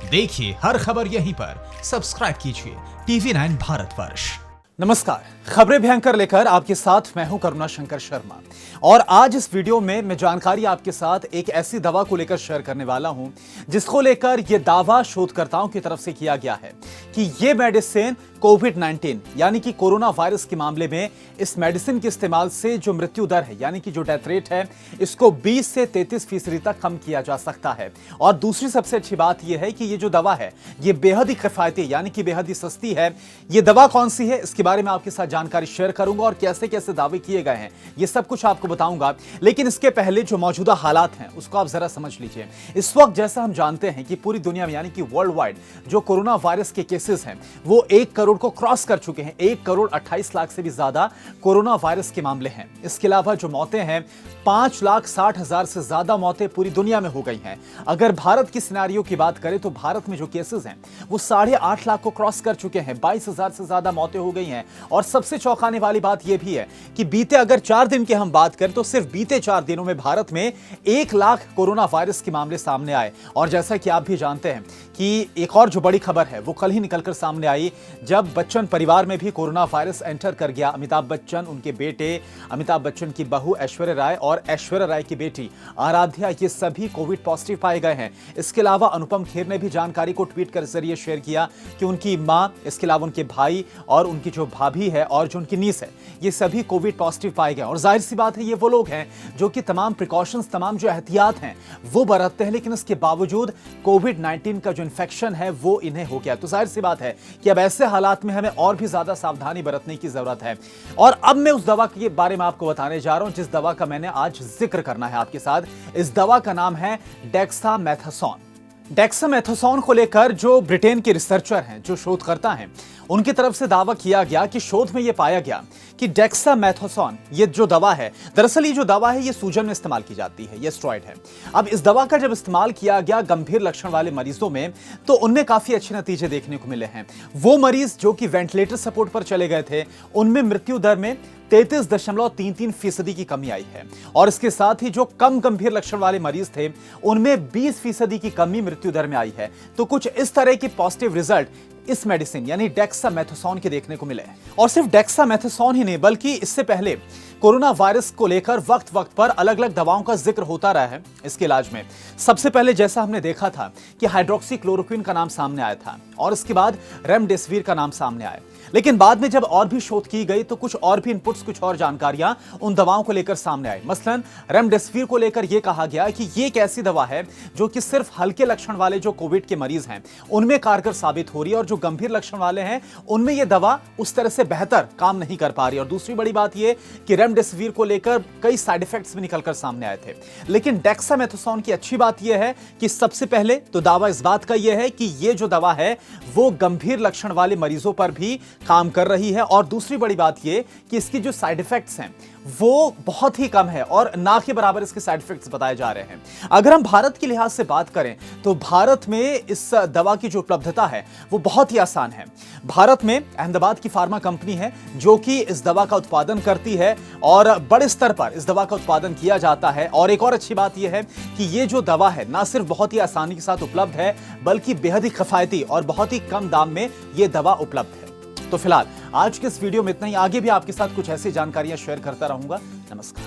देखिए हर खबर यहीं पर, सब्सक्राइब कीजिए TV9 भारतवर्ष। नमस्कार, खबरें भयंकर लेकर आपके साथ मैं हूं करुणा शंकर शर्मा। और आज इस वीडियो में मैं जानकारी आपके साथ एक ऐसी दवा को लेकर शेयर करने वाला हूं जिसको लेकर यह दावा शोधकर्ताओं की तरफ से किया गया है कि यह मेडिसिन कोविड-19 यानी कि कोरोना वायरस के मामले में इस मेडिसिन के इस्तेमाल से जो मृत्यु दर है यानी कि जो डेथ रेट है इसको 20 से 33% तक कम किया जा सकता है। और दूसरी सबसे अच्छी बात यह है कि ये जो दवा है ये बेहद ही किफायती यानी कि बेहद ही सस्ती है। ये दवा कौन सी है इसके बारे में आपके साथ जानकारी शेयर करूंगा और कैसे कैसे दावे किए गए हैं ये सब कुछ आपको बताऊंगा। लेकिन इसके पहले जो मौजूदा हालात हैं उसको आप जरा समझ लीजिए। इस वक्त जैसा हम जानते हैं कि पूरी दुनिया में यानी कि वर्ल्ड वाइड जो कोरोना वायरस के केसेस हैं वो 1 करोड़ को क्रॉस कर चुके हैं। 1 करोड़ 28 लाख से भी ज्यादा कोरोना वायरस के मामले हैं। इसके अलावा जो मौतें हैं 5,60,000 से ज्यादा मौतें पूरी दुनिया में हो गई हैं। अगर भारत की सिनेरियो की बात करें तो भारत में जो केसेस हैं वो 8.5 लाख को क्रॉस कर चुके हैं। 22,000 से ज्यादा मौतें हो गई हैं। और सबसे चौंकाने वाली बात यह भी है कि बीते अगर 4 दिन की हम बात करें तो सिर्फ बीते 4 दिनों में भारत में 1 लाख कोरोना वायरस के मामले सामने आए। और जैसा कि आप भी जानते हैं कि एक और जो बड़ी खबर है वो कल ही निकलकर सामने आई जब बच्चन परिवार में भी कोरोना वायरस एंटर कर गया। अमिताभ बच्चन, उनके बेटे अमिताभ बच्चन की बहू ऐश्वर्या राय और ऐश्वर्या राय की बेटी आराध्या, ये सभी कोविड पॉजिटिव पाए गए हैं। इसके अलावा अनुपम खेर ने भी जानकारी को ट्वीट के जरिए शेयर किया कि उनकी मां, इसके अलावा उनके भाई और उनकी जो भाभी है और जो उनकी नीस है ये सभी कोविड पॉजिटिव पाए गए। और जाहिर सी बात है ये वो लोग हैं जो कि तमाम प्रिकॉशंस, तमाम जो एहतियात हैं वो बरतते हैं, लेकिन इसके बावजूद कोविड-19 का जो इन्फेक्शन है वो इन्हें हो गया। तो जाहिर सी बात है कि अब ऐसे हालात में हमें और भी ज्यादा सावधानी बरतने की जरूरत है। और अब मैं उस दवा के बारे में आपको बताने जा रहा हूं जिस दवा का मैंने आज जिक्र करना है आपके साथ। इस दवा का नाम है डेक्सामेथासोन। डेक्सामेथासोन को लेकर जो ब्रिटेन के रिसर्चर हैं, जो शोधकर्ता हैं, उनकी तरफ से दावा किया गया कि शोध में यह पाया गया कि डेक्सामेथासोन ये जो दवा है, दरअसल ये जो दवा है ये सूजन में इस्तेमाल की जाती है, ये स्टेरॉइड है। अब इस दवा का जब इस्तेमाल किया गया गंभीर लक्षण वाले मरीजों में तो उनमें काफी अच्छे नतीजे देखने को मिले हैं। वो मरीज जो कि वेंटिलेटर सपोर्ट पर चले गए थे उनमें मृत्यु दर में 33.33% की कमी आई है। और इसके साथ ही जो कम गंभीर लक्षण वाले मरीज थे उनमें 20% की कमी मृत्यु दर में आई है। तो कुछ इस तरह की पॉजिटिव रिजल्ट इस मेडिसिन यानी डेक्सामेथासोन के देखने को मिले। और सिर्फ डेक्सामेथासोन ही नहीं बल्कि इससे पहले कोरोना वायरस को लेकर वक्त वक्त पर अलग अलग दवाओं का जिक्र होता रहा है इसके इलाज में। सबसे पहले जैसा हमने देखा था कि हाइड्रोक्सीक्लोरोक्विन का नाम सामने आया था और इसके बाद रेमडेसिविर का नाम सामने आया। लेकिन बाद में जब और भी शोध की गई तो कुछ और भी इनपुट्स, कुछ और जानकारियां उन दवाओं को लेकर सामने आई। मसलन रेमडेसिविर को लेकर यह कहा गया कि यह एक ऐसी दवा है जो कि सिर्फ हल्के लक्षण वाले जो कोविड के मरीज हैं उनमें कारगर साबित हो रही है और जो गंभीर लक्षण वाले हैं उनमें यह दवा उस तरह से बेहतर काम नहीं कर पा रही। और दूसरी बड़ी बात यह कि रेमडेसिविर को लेकर कई साइड इफेक्ट्स भी निकलकर सामने आए थे। लेकिन डेक्सामेथासोन की अच्छी बात यह है कि सबसे पहले तो दावा इस बात का यह है कि यह जो दवा है वो गंभीर लक्षण वाले मरीजों पर भी काम कर रही है। और दूसरी बड़ी बात यह कि इसकी जो साइड इफेक्ट्स हैं वो बहुत ही कम है और ना के बराबर इसके साइड इफेक्ट्स बताए जा रहे हैं। अगर हम भारत के लिहाज से बात करें तो भारत में इस दवा की जो उपलब्धता है वो बहुत ही आसान है। भारत में अहमदाबाद की फार्मा कंपनी है जो कि इस दवा का उत्पादन करती है और बड़े स्तर पर इस दवा का उत्पादन किया जाता है। और एक और अच्छी बात यह है कि ये जो दवा है ना सिर्फ बहुत ही आसानी के साथ उपलब्ध है बल्कि बेहद ही किफायती और बहुत ही कम दाम में यह दवा उपलब्ध है। तो फिलहाल आज के इस वीडियो में इतना ही। आगे भी आपके साथ कुछ ऐसी जानकारियां शेयर करता रहूंगा। नमस्कार।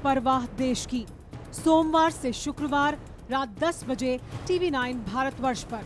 परवाह देश की, सोमवार से शुक्रवार रात 10 बजे TV9 भारतवर्ष पर।